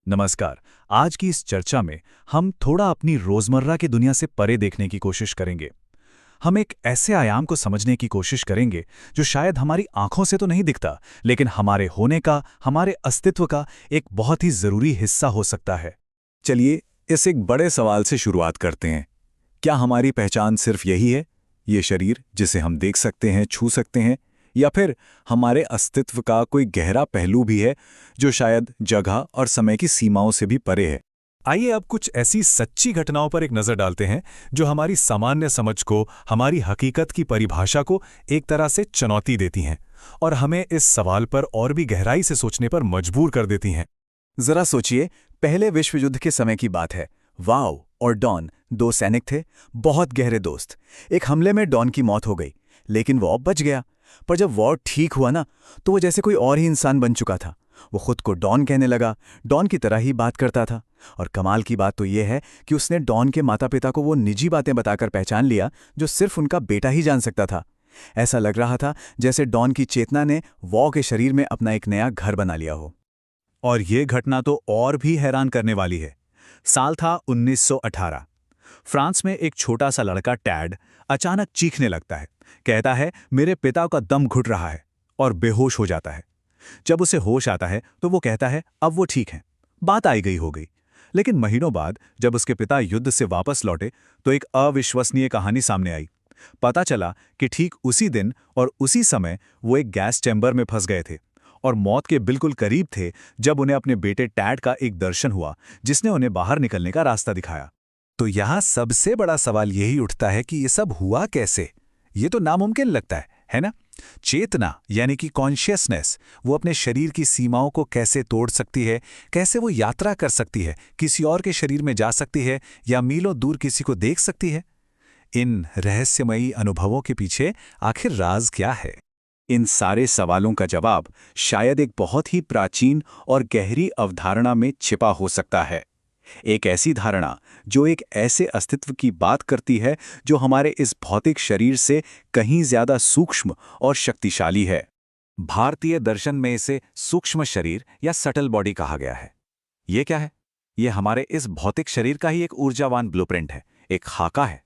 नमस्कार। आज की इस चर्चा में हम थोड़ा अपनी रोजमर्रा की दुनिया से परे देखने की कोशिश करेंगे। हम एक ऐसे आयाम को समझने की कोशिश करेंगे जो शायद हमारी आंखों से तो नहीं दिखता, लेकिन हमारे होने का, हमारे अस्तित्व का एक बहुत ही जरूरी हिस्सा हो सकता है। चलिए इस एक बड़े सवाल से शुरुआत करते हैं। क्या हमारी पहचान सिर्फ यही है, ये शरीर जिसे हम देख सकते हैं, छू सकते हैं, या फिर हमारे अस्तित्व का कोई गहरा पहलू भी है जो शायद जगह और समय की सीमाओं से भी परे है? आइए अब कुछ ऐसी सच्ची घटनाओं पर एक नजर डालते हैं जो हमारी सामान्य समझ को, हमारी हकीकत की परिभाषा को एक तरह से चुनौती देती हैं और हमें इस सवाल पर और भी गहराई से सोचने पर मजबूर कर देती हैं। जरा सोचिए, पहले विश्व युद्ध के समय की बात है। वाओ और डॉन दो सैनिक थे, बहुत गहरे दोस्त। एक हमले में डॉन की मौत हो गई, लेकिन वो बच गया। पर जब वॉर ठीक हुआ ना, तो वो जैसे कोई और ही इंसान बन चुका था। वो खुद को डॉन कहने लगा, डॉन की तरह ही बात करता था। और कमाल की बात तो ये है कि उसने डॉन के माता पिता को वो निजी बातें बताकर पहचान लिया जो सिर्फ उनका बेटा ही जान सकता था। ऐसा लग रहा था जैसे डॉन की चेतना ने वॉ के शरीर में अपना एक नया घर बना लिया हो। और ये घटना तो और भी हैरान करने वाली है। साल था 1918। फ्रांस में एक छोटा सा लड़का टैड अचानक चीखने लगता है। कहता है, मेरे पिता का दम घुट रहा है, और बेहोश हो जाता है। जब उसे होश आता है तो वो कहता है अब वो ठीक है, बात आई गई हो गई। लेकिन महीनों बाद जब उसके पिता युद्ध से वापस लौटे तो एक अविश्वसनीय कहानी सामने आई। पता चला कि ठीक उसी दिन और उसी समय वो एक गैस चैम्बर में फंस गए थे और मौत के बिल्कुल करीब थे जब उन्हें अपने बेटे टैड का एक दर्शन हुआ जिसने उन्हें बाहर निकलने का रास्ता दिखाया। तो यहाँ सबसे बड़ा सवाल यही उठता है कि ये सब हुआ कैसे। ये तो नामुमकिन लगता है ना? चेतना यानी कि कॉन्शियसनेस, वो अपने शरीर की सीमाओं को कैसे तोड़ सकती है, कैसे वो यात्रा कर सकती है, किसी और के शरीर में जा सकती है या मीलों दूर किसी को देख सकती है? इन रहस्यमयी अनुभवों के पीछे आखिर राज क्या है? इन सारे सवालों का जवाब शायद एक बहुत ही प्राचीन और गहरी अवधारणा में छिपा हो सकता है। एक ऐसी धारणा जो एक ऐसे अस्तित्व की बात करती है जो हमारे इस भौतिक शरीर से कहीं ज्यादा सूक्ष्म और शक्तिशाली है। भारतीय दर्शन में इसे सूक्ष्म शरीर या सटल बॉडी कहा गया है। ये क्या है? ये हमारे इस भौतिक शरीर का ही एक ऊर्जावान ब्लूप्रिंट है, एक खाका है।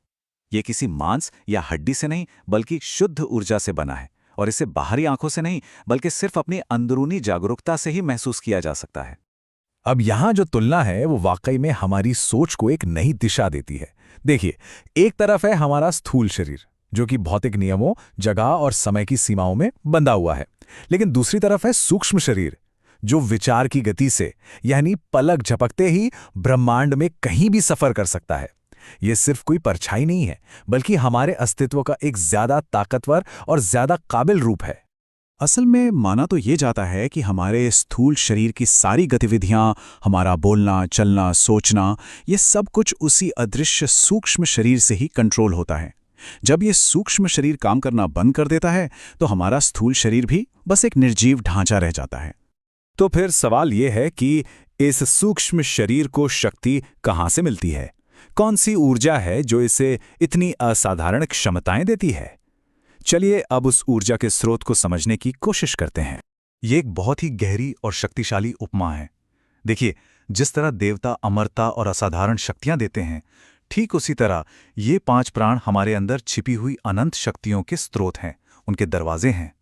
ये किसी मांस या हड्डी से नहीं बल्कि शुद्ध ऊर्जा से बना है, और इसे बाहरी आंखों से नहीं बल्कि सिर्फ अपनी अंदरूनी जागरूकता से ही महसूस किया जा सकता है। अब यहाँ जो तुलना है वो वाकई में हमारी सोच को एक नई दिशा देती है। देखिए, एक तरफ है हमारा स्थूल शरीर जो कि भौतिक नियमों, जगह और समय की सीमाओं में बंधा हुआ है, लेकिन दूसरी तरफ है सूक्ष्म शरीर जो विचार की गति से, यानी पलक झपकते ही ब्रह्मांड में कहीं भी सफर कर सकता है। ये सिर्फ कोई परछाई नहीं है, बल्कि हमारे अस्तित्व का एक ज्यादा ताकतवर और ज्यादा काबिल रूप है। असल में माना तो ये जाता है कि हमारे स्थूल शरीर की सारी गतिविधियां, हमारा बोलना, चलना, सोचना, ये सब कुछ उसी अदृश्य सूक्ष्म शरीर से ही कंट्रोल होता है। जब ये सूक्ष्म शरीर काम करना बंद कर देता है तो हमारा स्थूल शरीर भी बस एक निर्जीव ढांचा रह जाता है। तो फिर सवाल ये है कि इस सूक्ष्म शरीर को शक्ति कहाँ से मिलती है? कौन सी ऊर्जा है जो इसे इतनी असाधारण क्षमताएं देती है? चलिए अब उस ऊर्जा के स्रोत को समझने की कोशिश करते हैं। ये एक बहुत ही गहरी और शक्तिशाली उपमा है। देखिए, जिस तरह देवता अमरता और असाधारण शक्तियां देते हैं, ठीक उसी तरह ये 5 प्राण हमारे अंदर छिपी हुई अनंत शक्तियों के स्रोत हैं, उनके दरवाजे हैं।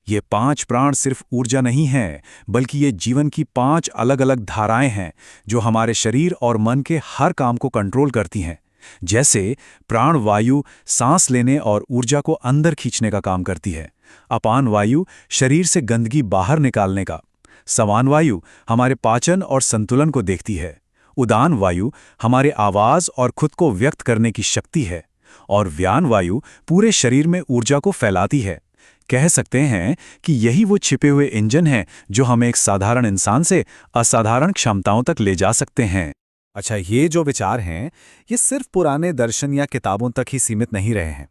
ये 5 प्राण सिर्फ ऊर्जा नहीं है, बल्कि ये जीवन की 5 अलग अलग धाराएं हैं जो हमारे शरीर और मन के हर काम को कंट्रोल करती हैं। जैसे प्राण वायु सांस लेने और ऊर्जा को अंदर खींचने का काम करती है, अपान वायु शरीर से गंदगी बाहर निकालने का, समान वायु हमारे पाचन और संतुलन को देखती है, उदान वायु हमारे आवाज और खुद को व्यक्त करने की शक्ति है, और व्यान वायु पूरे शरीर में ऊर्जा को फैलाती है। कह सकते हैं कि यही वो छिपे हुए इंजन हैं जो हमें एक साधारण इंसान से असाधारण क्षमताओं तक ले जा सकते हैं। अच्छा, ये जो विचार हैं, ये सिर्फ पुराने दर्शन या किताबों तक ही सीमित नहीं रहे हैं।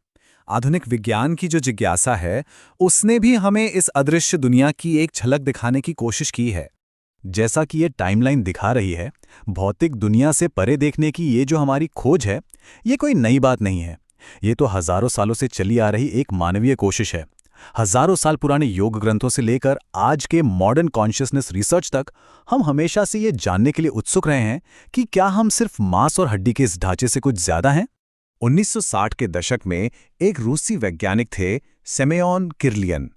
आधुनिक विज्ञान की जो जिज्ञासा है, उसने भी हमें इस अदृश्य दुनिया की एक झलक दिखाने की कोशिश की है। जैसा कि ये टाइमलाइन दिखा रही है, भौतिक दुनिया से परे देखने की ये जो हमारी खोज है, ये कोई नई बात नहीं है। ये तो हजारों सालों से चली आ रही एक मानवीय कोशिश है। हजारों साल पुराने योग ग्रंथों से लेकर आज के मॉडर्न कॉन्शियसनेस रिसर्च तक हम हमेशा से ये जानने के लिए उत्सुक रहे हैं कि क्या हम सिर्फ मांस और हड्डी के इस ढांचे से कुछ ज्यादा हैं। 1960 के दशक में एक रूसी वैज्ञानिक थे, सेमेयॉन किरलियन।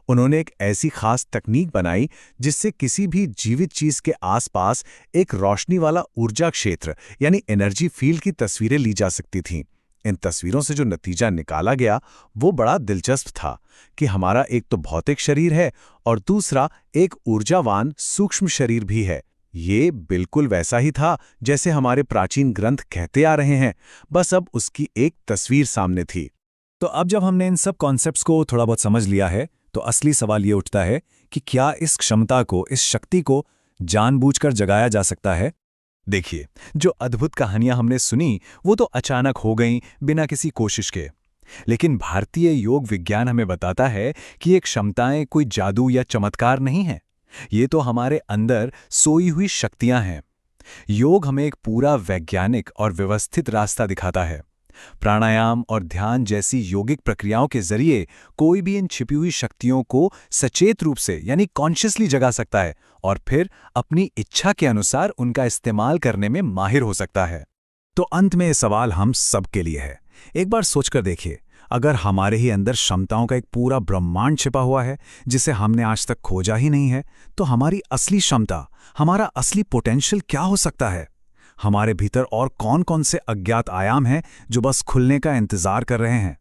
उन्होंने एक ऐसी खास तकनीक बनाई जिससे किसी भी जीवित चीज के आसपास एक रोशनी वाला ऊर्जा क्षेत्र यानी एनर्जी फील्ड की तस्वीरें ली जा सकती थीं। इन तस्वीरों से जो नतीजा निकाला गया वो बड़ा दिलचस्प था कि हमारा एक तो भौतिक शरीर है और दूसरा एक ऊर्जावान सूक्ष्म शरीर भी है। ये बिल्कुल वैसा ही था जैसे हमारे प्राचीन ग्रंथ कहते आ रहे हैं, बस अब उसकी एक तस्वीर सामने थी। तो अब जब हमने इन सब कॉन्सेप्ट्स को थोड़ा बहुत समझ लिया है तो असली सवाल ये उठता है कि क्या इस क्षमता को, इस शक्ति को जानबूझकर जगाया जा सकता है। देखिए, जो अद्भुत कहानियां हमने सुनी वो तो अचानक हो गईं बिना किसी कोशिश के। लेकिन भारतीय योग विज्ञान हमें बताता है कि ये क्षमताएं कोई जादू या चमत्कार नहीं है, ये तो हमारे अंदर सोई हुई शक्तियां हैं। योग हमें एक पूरा वैज्ञानिक और व्यवस्थित रास्ता दिखाता है। प्राणायाम और ध्यान जैसी योगिक प्रक्रियाओं के जरिए कोई भी इन छिपी हुई शक्तियों को सचेत रूप से यानी कॉन्शियसली जगा सकता है और फिर अपनी इच्छा के अनुसार उनका इस्तेमाल करने में माहिर हो सकता है। तो अंत में ये सवाल हम सब के लिए है। एक बार सोचकर देखिए, अगर हमारे ही अंदर क्षमताओं का एक पूरा ब्रह्मांड छिपा हुआ है जिसे हमने आज तक खोजा ही नहीं है, तो हमारी असली क्षमता, हमारा असली पोटेंशियल क्या हो सकता है। हमारे भीतर और कौन कौन से अज्ञात आयाम हैं जो बस खुलने का इंतजार कर रहे हैं।